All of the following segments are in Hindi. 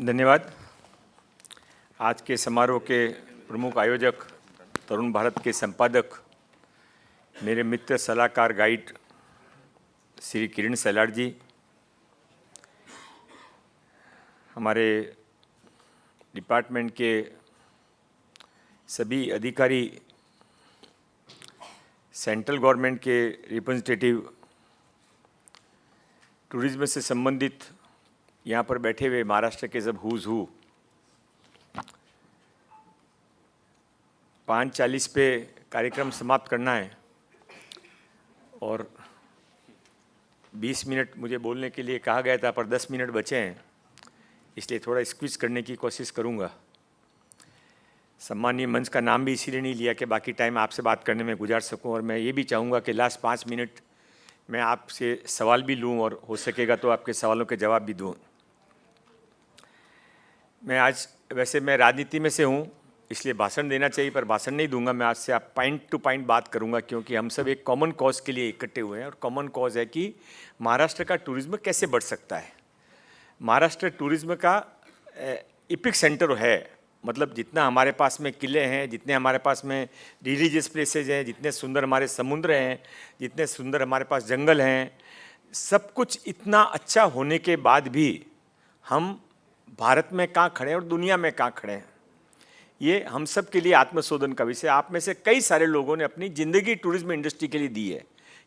धन्यवाद। आज के समारोह के प्रमुख आयोजक, तरुण भारत के संपादक, मेरे मित्र, सलाहकार, गाइड श्री किरण सैलाड़ जी, हमारे डिपार्टमेंट के सभी अधिकारी, सेंट्रल गवर्नमेंट के रिप्रेजेंटेटिव, टूरिज्म से संबंधित यहाँ पर बैठे हुए महाराष्ट्र के सब हुज हू, 5:40 पे कार्यक्रम समाप्त करना है और 20 मिनट मुझे बोलने के लिए कहा गया था, पर 10 मिनट बचे हैं, इसलिए थोड़ा स्क्वीज करने की कोशिश करूँगा। सम्मानीय मंच का नाम भी इसीलिए नहीं लिया कि बाकी टाइम आपसे बात करने में गुजार सकूं, और मैं ये भी चाहूँगा कि लास्ट 5 मिनट मैं आपसे सवाल भी लूँ और हो सकेगा तो आपके सवालों के जवाब भी दूँ। वैसे मैं राजनीति में से हूँ, इसलिए भाषण देना चाहिए, पर भाषण नहीं दूंगा। मैं आज से आप पॉइंट टू पॉइंट बात करूंगा, क्योंकि हम सब एक कॉमन कॉज के लिए इकट्ठे हुए हैं, और कॉमन कॉज है कि महाराष्ट्र का टूरिज्म कैसे बढ़ सकता है। महाराष्ट्र टूरिज्म का इपिक सेंटर है, मतलब जितना हमारे पास में किले हैं, जितने हमारे पास में रिलीजियस प्लेसेज हैं, जितने सुंदर हमारे समुद्र हैं, जितने सुंदर हमारे पास जंगल हैं, सब कुछ इतना अच्छा होने के बाद भी हम भारत में कहाँ खड़े हैं और दुनिया में कहाँ खड़े हैं, ये हम सब के लिए आत्मशोधन का विषय। आप में से कई सारे लोगों ने अपनी ज़िंदगी टूरिज्म इंडस्ट्री के लिए दी है,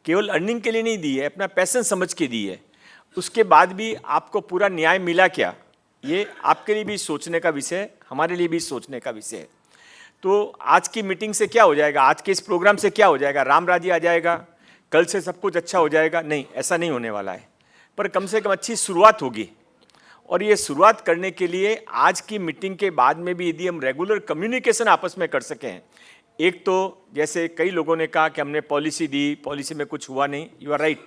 केवल अर्निंग के लिए नहीं दी है, अपना पैशन समझ के दी है। उसके बाद भी आपको पूरा न्याय मिला क्या, ये आपके लिए भी सोचने का विषय, हमारे लिए भी सोचने का विषय है। तो आज की मीटिंग से क्या हो जाएगा, आज के इस प्रोग्राम से क्या हो जाएगा, राम राज्य आ जाएगा, कल से सब कुछ अच्छा हो जाएगा? नहीं, ऐसा नहीं होने वाला है, पर कम से कम अच्छी शुरुआत होगी। और ये शुरुआत करने के लिए आज की मीटिंग के बाद में भी यदि हम रेगुलर कम्युनिकेशन आपस में कर सकें, एक तो जैसे कई लोगों ने कहा कि हमने पॉलिसी दी, पॉलिसी में कुछ हुआ नहीं। यू आर राइट,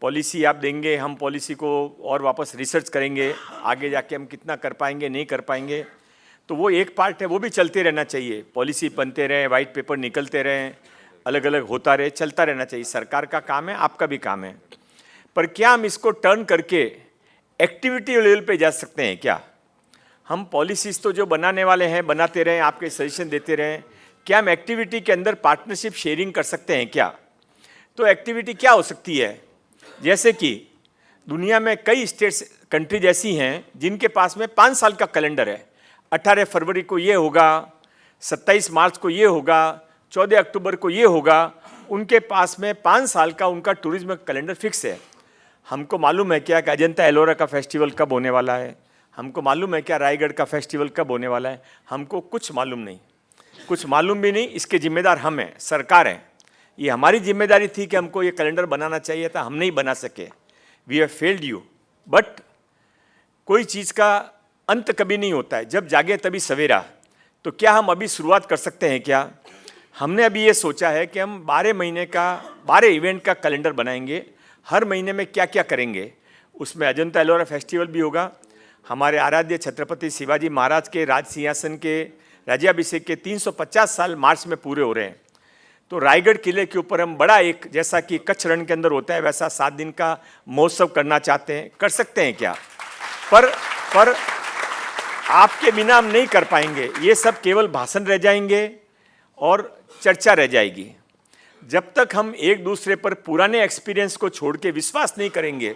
पॉलिसी आप देंगे, हम पॉलिसी को और वापस रिसर्च करेंगे, आगे जाके हम कितना कर पाएंगे नहीं कर पाएंगे, तो वो एक पार्ट है, वो भी चलते रहना चाहिए। पॉलिसी बनते रहें, वाइट पेपर निकलते रहें, अलग अलग होता रहे, चलता रहना चाहिए। सरकार का काम है, आपका भी काम है, पर क्या हम इसको टर्न करके एक्टिविटी लेवल पे जा सकते हैं क्या? हम पॉलिसीज तो जो बनाने वाले हैं बनाते रहें, आपके सजेशन देते रहें, क्या हम एक्टिविटी के अंदर पार्टनरशिप शेयरिंग कर सकते हैं क्या? तो एक्टिविटी क्या हो सकती है, जैसे कि दुनिया में कई स्टेट्स, कंट्रीज ऐसी हैं जिनके पास में 5 साल का कैलेंडर है। 18 फरवरी को ये होगा, 27 मार्च को ये होगा, 14 अक्टूबर को ये होगा। उनके पास में 5 साल का उनका टूरिज्म कैलेंडर फिक्स है। हमको मालूम है क्या कि अजंता एलोरा का फेस्टिवल कब होने वाला है, हमको मालूम है क्या रायगढ़ का फेस्टिवल कब होने वाला है, हमको कुछ मालूम नहीं, कुछ मालूम भी नहीं। इसके जिम्मेदार हम हैं, सरकार है। ये हमारी जिम्मेदारी थी कि हमको ये कैलेंडर बनाना चाहिए था, हम नहीं बना सके, we have failed you. But कोई चीज़ का अंत कभी नहीं होता है, जब जागे तभी सवेरा। तो क्या हम अभी शुरुआत कर सकते हैं क्या? हमने अभी ये सोचा है कि हम 12 महीने का 12 इवेंट का कैलेंडर बनाएंगे, हर महीने में क्या क्या करेंगे। उसमें अजंता एलोरा फेस्टिवल भी होगा, हमारे आराध्य छत्रपति शिवाजी महाराज के राज सिंहासन के राज्याभिषेक के 350 साल मार्च में पूरे हो रहे हैं। तो रायगढ़ किले के ऊपर हम बड़ा एक, जैसा कि कच्छ रण के अंदर होता है वैसा 7 दिन का महोत्सव करना चाहते हैं, कर सकते हैं क्या? पर आपके बिना हम नहीं कर पाएंगे, ये सब केवल भाषण रह जाएंगे और चर्चा रह जाएगी। जब तक हम एक दूसरे पर पुराने एक्सपीरियंस को छोड़ के विश्वास नहीं करेंगे,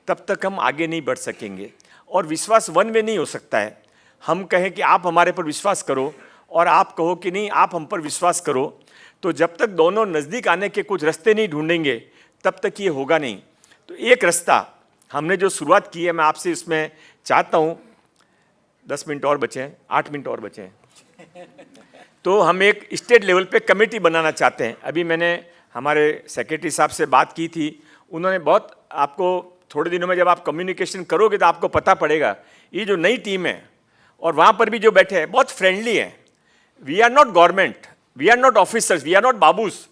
तब तक हम आगे नहीं बढ़ सकेंगे। और विश्वास वन वे नहीं हो सकता है। हम कहें कि आप हमारे पर विश्वास करो और आप कहो कि नहीं आप हम पर विश्वास करो, तो जब तक दोनों नज़दीक आने के कुछ रास्ते नहीं ढूंढेंगे तब तक ये होगा नहीं। तो एक रास्ता हमने जो शुरुआत की है, मैं आपसे इसमें चाहता हूँ, 10 मिनट और बचे हैं, 8 मिनट और बचे हैं, तो हम एक स्टेट लेवल पे कमेटी बनाना चाहते हैं। अभी मैंने हमारे सेक्रेटरी साहब से बात की थी, उन्होंने बहुत, आपको थोड़े दिनों में जब आप कम्युनिकेशन करोगे तो आपको पता पड़ेगा, ये जो नई टीम है और वहाँ पर भी जो बैठे हैं बहुत फ्रेंडली हैं। We are not government, we are not officers, we are not babus.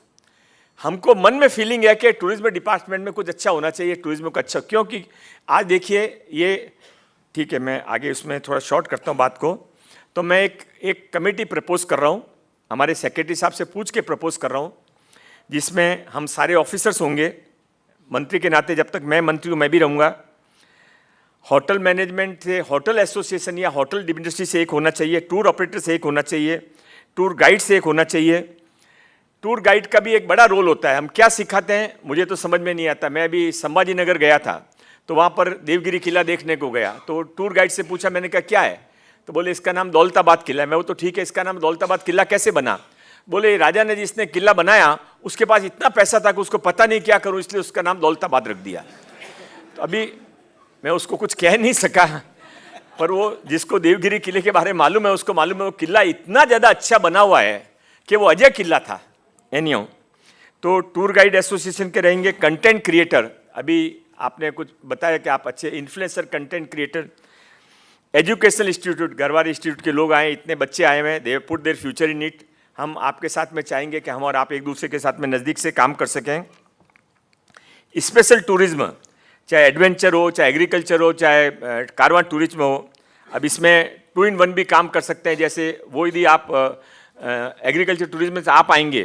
हमको मन में फीलिंग है कि टूरिज्म डिपार्टमेंट में कुछ अच्छा होना चाहिए, टूरिज्म को अच्छा, क्योंकि आज देखिए ये, ठीक है मैं आगे उसमें थोड़ा शॉर्ट करता हूँ बात को। तो मैं एक कमेटी प्रपोज कर रहा हूँ, हमारे सेक्रेटरी साहब से पूछ के प्रपोज कर रहा हूँ, जिसमें हम सारे ऑफिसर्स होंगे, मंत्री के नाते, जब तक मैं मंत्री हूँ मैं भी रहूँगा, होटल मैनेजमेंट से, होटल एसोसिएशन या होटल इंडस्ट्री से एक होना चाहिए, टूर ऑपरेटर से एक होना चाहिए, टूर गाइड से एक होना चाहिए। टूर गाइड का भी एक बड़ा रोल होता है। हम क्या सिखाते हैं मुझे तो समझ में नहीं आता। मैं अभी संभाजी नगर गया था, तो वहाँ पर देवगिरी किला देखने को गया, तो टूर गाइड से पूछा, मैंने कहा क्या है, तो बोले इसका नाम दौलताबाद किला है। मैं वो तो ठीक है, इसका नाम दौलताबाद किला कैसे बना? बोले राजा ने जिसने किला बनाया उसके पास इतना पैसा था कि उसको पता नहीं क्या करूँ, इसलिए उसका नाम दौलताबाद रख दिया। तो अभी मैं उसको कुछ कह नहीं सका, पर वो जिसको देवगिरी किले के बारे में मालूम है उसको मालूम है वो किला इतना ज़्यादा अच्छा बना हुआ है कि वो अजय किला था। एनीहो, तो टूर गाइड एसोसिएशन के रहेंगे। कंटेंट क्रिएटर, अभी आपने कुछ बताया कि आप अच्छे influencer content creator. Educational institute, Garwar institute के लोग आए, इतने बच्चे आए हुए हैं, they put their future in it. हम आपके साथ में चाहेंगे कि हम और आप एक दूसरे के साथ में नज़दीक से काम कर सकें। स्पेशल टूरिज्म, चाहे एडवेंचर हो, चाहे एग्रीकल्चर हो, चाहे कारवां टूरिज्म हो, अब इसमें 2 in 1 भी काम कर सकते हैं। जैसे वो यदि आप एग्रीकल्चर टूरिज्म से आप आएंगे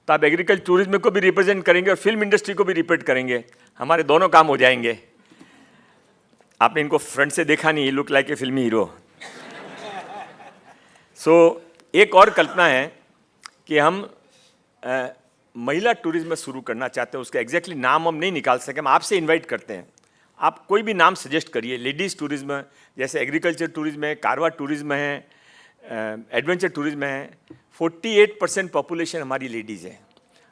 तो आप एग्रीकल्चर टूरिज्म को भी रिप्रेजेंट करेंगे और फिल्म इंडस्ट्री को भी रिप्रेजेंट करेंगे, हमारे दोनों काम हो जाएंगे। आपने इनको फ्रंट से देखा नहीं, लुक लाइक ए फिल्मी हीरो। सो एक और कल्पना है कि हम महिला टूरिज्म शुरू करना चाहते हैं। उसका एग्जैक्टली नाम हम नहीं निकाल सके, हम आपसे इनवाइट करते हैं, आप कोई भी नाम सजेस्ट करिए। लेडीज़ टूरिज्म, जैसे एग्रीकल्चर टूरिज्म है, कारवा टूरिज्म है, एडवेंचर टूरिज्म है। 48% पॉपुलेशन हमारी लेडीज़ है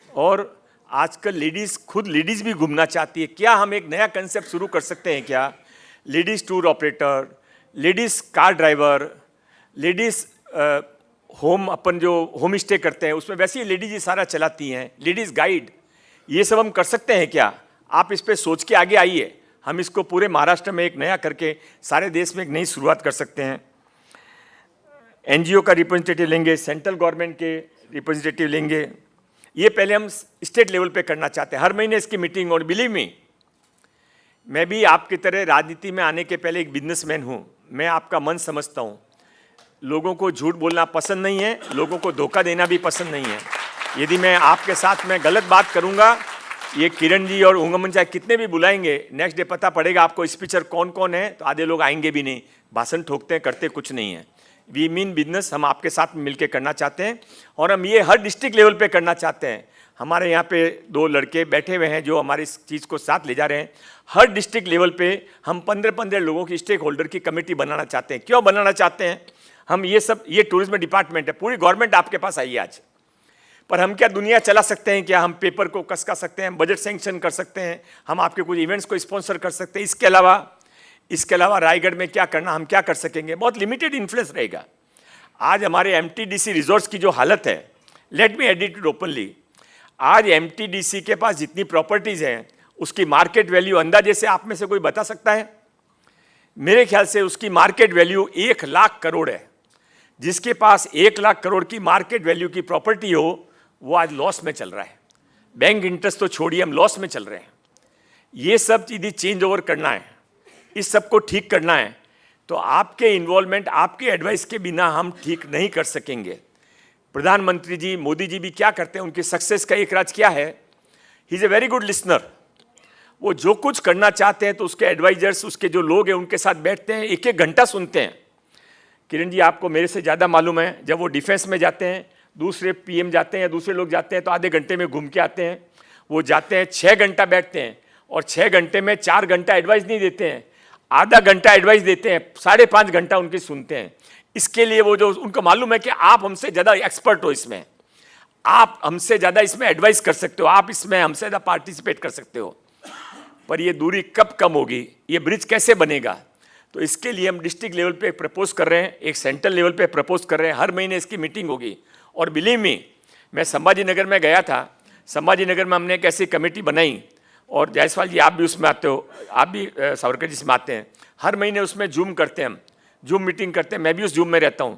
और आजकल लेडीज़ खुद लेडीज़ भी घूमना चाहती है। क्या हम एक नया कंसेप्ट शुरू कर सकते हैं क्या? Ladies tour operator, ladies car driver, ladies home, अपन जो होम स्टे करते हैं उसमें वैसे ही लेडीज ही सारा चलाती हैं, लेडीज़ गाइड, ये सब हम कर सकते हैं क्या? आप इस पे सोच के आगे आइए, हम इसको पूरे महाराष्ट्र में एक नया करके सारे देश में एक नई शुरुआत कर सकते हैं। एनजीओ का रिप्रेजेंटेटिव लेंगे, सेंट्रल गवर्नमेंट के रिप्रेजेंटेटिव लेंगे। ये पहले हम स्टेट लेवल पे करना चाहते हैं, हर महीने इसकी मीटिंग। और बिलीव मी, मैं भी आपकी तरह राजनीति में आने के पहले एक बिजनेसमैन हूँ, मैं आपका मन समझता हूँ। लोगों को झूठ बोलना पसंद नहीं है, लोगों को धोखा देना भी पसंद नहीं है। यदि मैं आपके साथ में गलत बात करूंगा, ये किरण जी और उंगमन चाहे कितने भी बुलाएंगे, नेक्स्ट डे पता पड़ेगा आपको स्पीचर कौन कौन है, तो आधे लोग आएंगे भी नहीं, भाषण ठोकते हैं, करते कुछ नहीं है। वी मीन बिजनेस, हम आपके साथ में मिलकर करना चाहते हैं और हम ये हर डिस्ट्रिक्ट लेवल पे करना चाहते हैं। हमारे यहाँ पे 2 लड़के बैठे हुए हैं जो हमारी इस चीज़ को साथ ले जा रहे हैं। हर डिस्ट्रिक्ट लेवल पे हम 15-15 लोगों की स्टेक होल्डर की कमेटी बनाना चाहते हैं। क्यों बनाना चाहते हैं? हम ये सब, ये टूरिज्म डिपार्टमेंट है, पूरी गवर्नमेंट आपके पास आई है आज, पर हम क्या दुनिया चला सकते हैं क्या? हम पेपर को कसका सकते हैं, बजट सैंक्शन कर सकते हैं, हम आपके कुछ इवेंट्स को स्पॉन्सर कर सकते हैं। इसके अलावा रायगढ़ में क्या करना, हम क्या कर सकेंगे? बहुत लिमिटेड इन्फ्लुएंस रहेगा। आज हमारे एमटीडीसी रिजॉर्ट्स की जो हालत है, let me edit it openly, आज एमटीडीसी के पास जितनी प्रॉपर्टीज़ हैं उसकी मार्केट वैल्यू अंदाजे से आप में से कोई बता सकता है? मेरे ख्याल से उसकी मार्केट वैल्यू 1 लाख करोड़ है। जिसके पास 1 लाख करोड़ की मार्केट वैल्यू की प्रॉपर्टी हो वो आज लॉस में चल रहा है। बैंक इंटरेस्ट तो छोड़िए, हम लॉस में चल रहे हैं। ये सब चीज़ें चेंज ओवर करना है, इस सब को ठीक करना है, तो आपके इन्वॉल्वमेंट, आपके एडवाइस के बिना हम ठीक नहीं कर सकेंगे। प्रधानमंत्री जी, मोदी जी भी क्या करते हैं, उनकी सक्सेस का एक राज क्या है? He is a very good listener. वो जो कुछ करना चाहते हैं तो उसके एडवाइजर्स, उसके जो लोग हैं उनके साथ बैठते हैं, 1-1 घंटा सुनते हैं। किरण जी आपको मेरे से ज़्यादा मालूम है, जब वो डिफेंस में जाते हैं, दूसरे पीएम जाते हैं, दूसरे लोग जाते हैं तो आधे घंटे में घूम के आते हैं। वो जाते हैं 6 घंटा बैठते हैं और 6 घंटे में 4 घंटा एडवाइस नहीं देते हैं, आधा घंटा एडवाइस देते हैं, 5.5 घंटा उनकी सुनते हैं। इसके लिए वो जो उनको मालूम है कि आप हमसे ज़्यादा एक्सपर्ट हो इसमें, आप हमसे ज़्यादा इसमें एडवाइस कर सकते हो, आप इसमें हमसे ज़्यादा पार्टिसिपेट कर सकते हो। पर ये दूरी कब कम होगी, ये ब्रिज कैसे बनेगा? तो इसके लिए हम डिस्ट्रिक्ट लेवल पे प्रपोज कर रहे हैं, एक सेंट्रल लेवल पे प्रपोज कर रहे हैं, हर महीने इसकी मीटिंग होगी। और बिलीव मी, मैं संभाजी नगर में गया था, संभाजी नगर में हमने एक ऐसी कमेटी बनाई, और जायसवाल जी आप भी उसमें आते हो, आप भी सावरकर जी से आते हैं, हर महीने उसमें जूम करते हैं, हम जूम मीटिंग करते हैं, मैं भी उस जूम में रहता हूँ।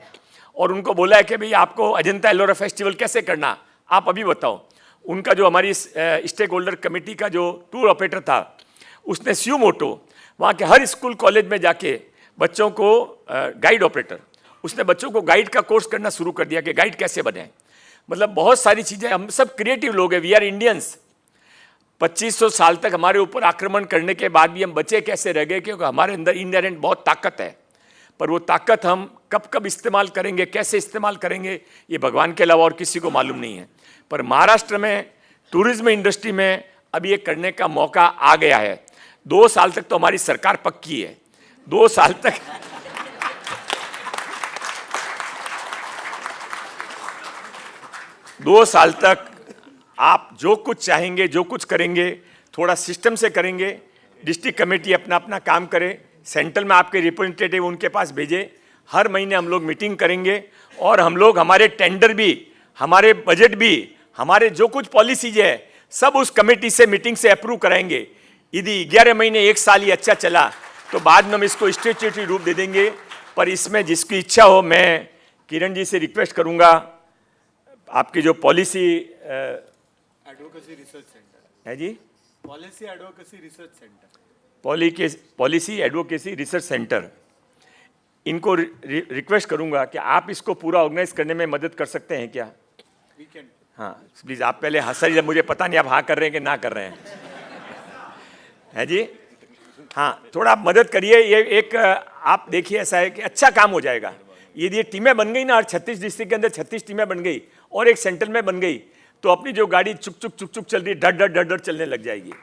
और उनको बोला है कि भाई आपको अजंता एलोरा फेस्टिवल कैसे करना, आप अभी बताओ। उनका जो हमारी स्टेक होल्डर कमेटी का जो टूर ऑपरेटर था, उसने स्यू मोटो वहाँ के हर स्कूल कॉलेज में जाके बच्चों को गाइड ऑपरेटर, उसने बच्चों को गाइड का कोर्स करना शुरू कर दिया कि गाइड कैसे बने। मतलब बहुत सारी चीज़ें, हम सब क्रिएटिव लोग हैं, वी आर इंडियंस। 2500 साल तक हमारे ऊपर आक्रमण करने के बाद भी हम बचे कैसे रह गए, क्योंकि हमारे अंदर इनहेरेंट बहुत ताकत है, पर वो ताकत हम कब कब इस्तेमाल करेंगे, कैसे इस्तेमाल करेंगे, ये भगवान के अलावा और किसी को मालूम नहीं है। पर महाराष्ट्र में टूरिज्म इंडस्ट्री में अब ये करने का मौका आ गया है। 2 साल तक तो हमारी सरकार पक्की है, 2 साल तक 2 साल तक आप जो कुछ चाहेंगे, जो कुछ करेंगे, थोड़ा सिस्टम से करेंगे। डिस्ट्रिक्ट कमेटी अपना अपना काम करे, सेंट्रल में आपके रिप्रेजेंटेटिव उनके पास भेजे, हर महीने हम लोग मीटिंग करेंगे और हम लोग हमारे टेंडर भी, हमारे बजट भी, हमारे जो कुछ पॉलिसीज है सब उस कमेटी से मीटिंग से अप्रूव कराएंगे। यदि 11 महीने 1 साल ही अच्छा चला तो बाद में हम इसको स्टैट्यूटरी रूप दे देंगे। पर इसमें जिसकी इच्छा हो, मैं किरण जी से रिक्वेस्ट करूंगा, आपकी जो पॉलिसी एडवोकेसी रिसर्च सेंटर है जी, policy advocacy research centre, policy advocacy research centre, इनको रिक्वेस्ट करूंगा कि आप इसको पूरा ऑर्गेनाइज करने में मदद कर सकते हैं क्या? वीकेंड। हाँ प्लीज़, आप पहले हंसा, मुझे पता नहीं आप हाँ कर रहे हैं कि ना कर रहे हैं, है जी। हाँ, थोड़ा आप मदद करिए। ये एक आप देखिए, ऐसा है कि अच्छा काम हो जाएगा यदि ये टीमें बन गई ना, और 36 डिस्ट्रिक्ट के अंदर 36 टीमें बन गई और एक सेंटर में बन गई, तो अपनी जो गाड़ी चुक चुक चुक चुक चल रही है, डर डर डर डर चलने लग जाएगी।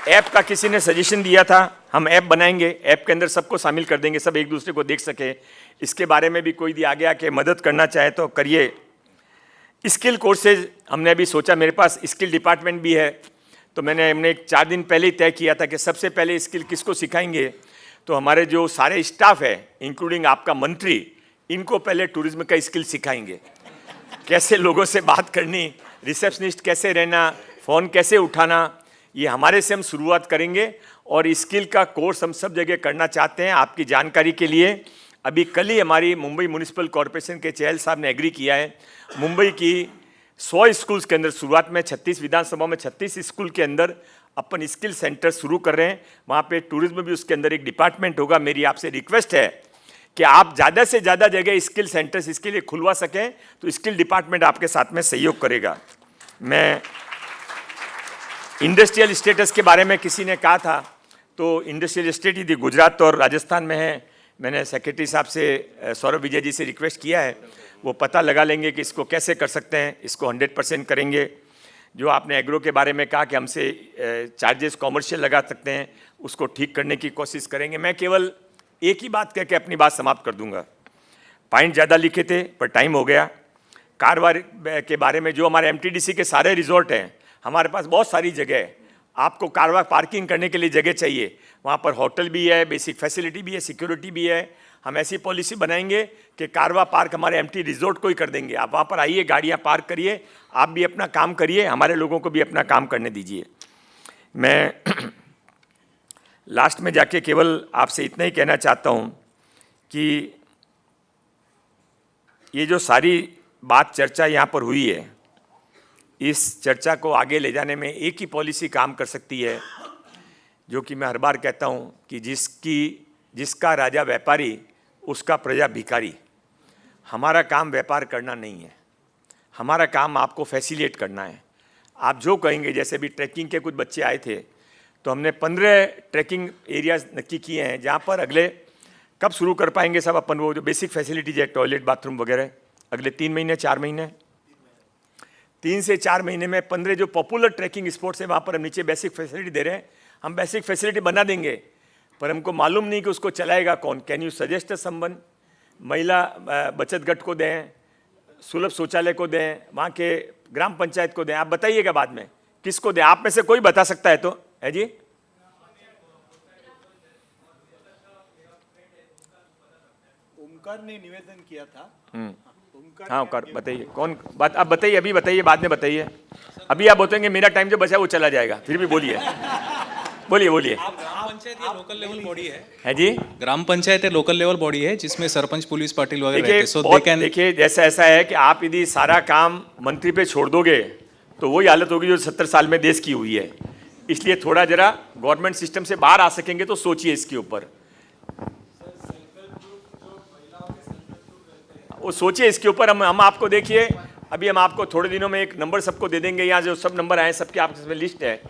ऐप का किसी ने सजेशन दिया था, हम ऐप बनाएंगे, ऐप के अंदर सबको शामिल कर देंगे, सब एक दूसरे को देख सके। इसके बारे में भी कोई भी आगे आके मदद करना चाहे तो करिए। स्किल कोर्सेज हमने अभी सोचा, मेरे पास स्किल डिपार्टमेंट भी है, तो हमने 4 दिन पहले ही तय किया था कि सबसे पहले स्किल किसको सिखाएंगे। तो हमारे जो सारे स्टाफ है, इंक्लूडिंग आपका मंत्री, इनको पहले टूरिज्म का स्किल सिखाएंगे, कैसे लोगों से बात करनी, रिसेप्शनिस्ट कैसे रहना, फ़ोन कैसे उठाना, ये हमारे से हम शुरुआत करेंगे। और स्किल का कोर्स हम सब जगह करना चाहते हैं। आपकी जानकारी के लिए, अभी कल ही हमारी मुंबई म्यूनिसिपल कॉरपोरेशन के चेहल साहब ने एग्री किया है, मुंबई की 100 स्कूल्स के अंदर, शुरुआत में 36 विधानसभा में 36 स्कूल के अंदर अपन स्किल सेंटर शुरू कर रहे हैं। वहाँ पे टूरिज्म भी उसके अंदर एक डिपार्टमेंट होगा। मेरी आपसे रिक्वेस्ट है कि आप ज़्यादा से ज़्यादा जगह स्किल सेंटर्स इसके लिए खुलवा सकें, तो स्किल डिपार्टमेंट आपके साथ में सहयोग करेगा। मैं इंडस्ट्रियल स्टेटस के बारे में किसी ने कहा था, तो इंडस्ट्रियल स्टेट यदि गुजरात और राजस्थान में है, मैंने सेक्रेटरी साहब से, सौरभ विजय जी से रिक्वेस्ट किया है, वो पता लगा लेंगे कि इसको कैसे कर सकते हैं, इसको 100% करेंगे। जो आपने एग्रो के बारे में कहा कि हमसे चार्जेस कॉमर्शियल लगा सकते हैं, उसको ठीक करने की कोशिश करेंगे। मैं केवल एक ही बात कह के अपनी बात समाप्त कर दूंगा। पॉइंट ज़्यादा लिखे थे पर टाइम हो गया। कारवार के बारे में, जो हमारे MTDC के सारे रिजॉर्ट हैं, हमारे पास बहुत सारी जगह है। आपको कारवार पार्किंग करने के लिए जगह चाहिए, वहाँ पर होटल भी है, बेसिक फैसिलिटी भी है, सिक्योरिटी भी है। हम ऐसी पॉलिसी बनाएंगे कि कारवा पार्क हमारे MT रिजॉर्ट को ही कर देंगे। आप वहाँ पर आइए, गाड़ियाँ पार्क करिए, आप भी अपना काम करिए, हमारे लोगों को भी अपना काम करने दीजिए। मैं लास्ट में जाके केवल आपसे इतना ही कहना चाहता हूँ कि ये जो सारी बात चर्चा यहाँ पर हुई है, इस चर्चा को आगे ले जाने में एक ही पॉलिसी काम कर सकती है, जो कि मैं हर बार कहता हूँ कि जिसका राजा व्यापारी उसका प्रजा भिखारी। हमारा काम व्यापार करना नहीं है, हमारा काम आपको फैसिलिटेट करना है। आप जो कहेंगे, जैसे भी ट्रैकिंग के कुछ बच्चे आए थे, तो हमने 15 ट्रैकिंग एरियाज नक्की किए हैं, जहाँ पर अगले कब शुरू कर पाएंगे सब अपन, वो जो बेसिक फैसिलिटीज है, टॉयलेट बाथरूम वगैरह, अगले 3 महीने 4 महीने, 3 से 4 महीने में 15 जो पॉपुलर ट्रैकिंग स्पॉट्स है, वहाँ पर हम नीचे बेसिक फैसिलिटी दे रहे हैं। हम बेसिक फैसिलिटी बना देंगे, पर हमको मालूम नहीं कि उसको चलाएगा कौन। कैन यू सजेस्ट संबंध, महिला बचत गट को दें, सुलभ शौचालय को दें, वहाँ के ग्राम पंचायत को दें, आप बताइएगा बाद में किसको दें। आप में से कोई बता सकता है तो, है जी? ओमकार ने निवेदन किया था। हाँ ओमकार, बताइए कौन बात, आप बताइए, अभी बताइए, बाद में बताइए। अभी आप बताएंगे मेरा टाइम जो बचा वो चला जाएगा, फिर भी बोलिए बोलिए बोलिए। ग्राम पंचायत ये लोकल लेवल बॉडी है जी, ग्राम पंचायत है लोकल लेवल बॉडी है, जिसमें सरपंच पुलिस पाटिल वगैरह रहते हैं। देखिए देखिए, जैसा ऐसा है कि आप यदि सारा काम मंत्री पे छोड़ दोगे तो वही हालत होगी जो 70 साल में देश की हुई है। इसलिए थोड़ा जरा गवर्नमेंट सिस्टम से बाहर आ सकेंगे तो सोचिए इसके ऊपर, वो सोचिए इसके ऊपर। हम आपको देखिए अभी हम आपको थोड़े दिनों में एक नंबर सबको दे देंगे, यहाँ जो सब नंबर आए सबकी आपके लिस्ट है।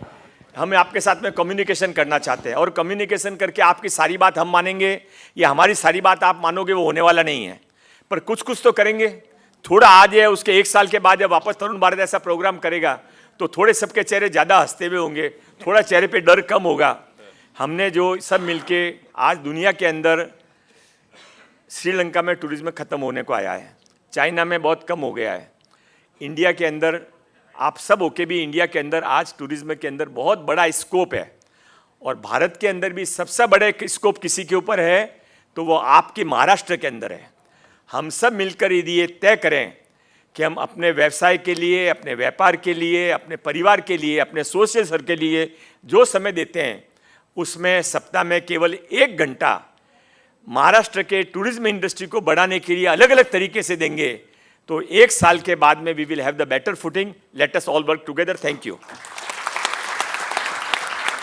हम आपके साथ में कम्युनिकेशन करना चाहते हैं, और कम्युनिकेशन करके आपकी सारी बात हम मानेंगे या हमारी सारी बात आप मानोगे, वो होने वाला नहीं है। पर कुछ कुछ तो करेंगे। थोड़ा आज है, उसके 1 साल के बाद जब वापस तरुण भारत ऐसा प्रोग्राम करेगा तो थोड़े सबके चेहरे ज़्यादा हंसते हुए होंगे, थोड़ा चेहरे पे डर कम होगा। हमने जो सब मिलके आज दुनिया के अंदर श्रीलंका में टूरिज्म खत्म होने को आया है, चाइना में बहुत कम हो गया है, इंडिया के अंदर आप सब होके भी इंडिया के अंदर आज टूरिज्म के अंदर बहुत बड़ा स्कोप है। और भारत के अंदर भी सबसे बड़े स्कोप किसी के ऊपर है तो वो आपके महाराष्ट्र के अंदर है। हम सब मिलकर यदि ये तय करें कि हम अपने व्यवसाय के लिए, अपने व्यापार के लिए, अपने परिवार के लिए, अपने सोशल सर्कल के लिए जो समय देते हैं उसमें सप्ताह में केवल 1 घंटा महाराष्ट्र के टूरिज्म इंडस्ट्री को बढ़ाने के लिए अलग अलग तरीके से देंगे तो 1 साल के बाद में we will have the better footing. Let us all work together. Thank you.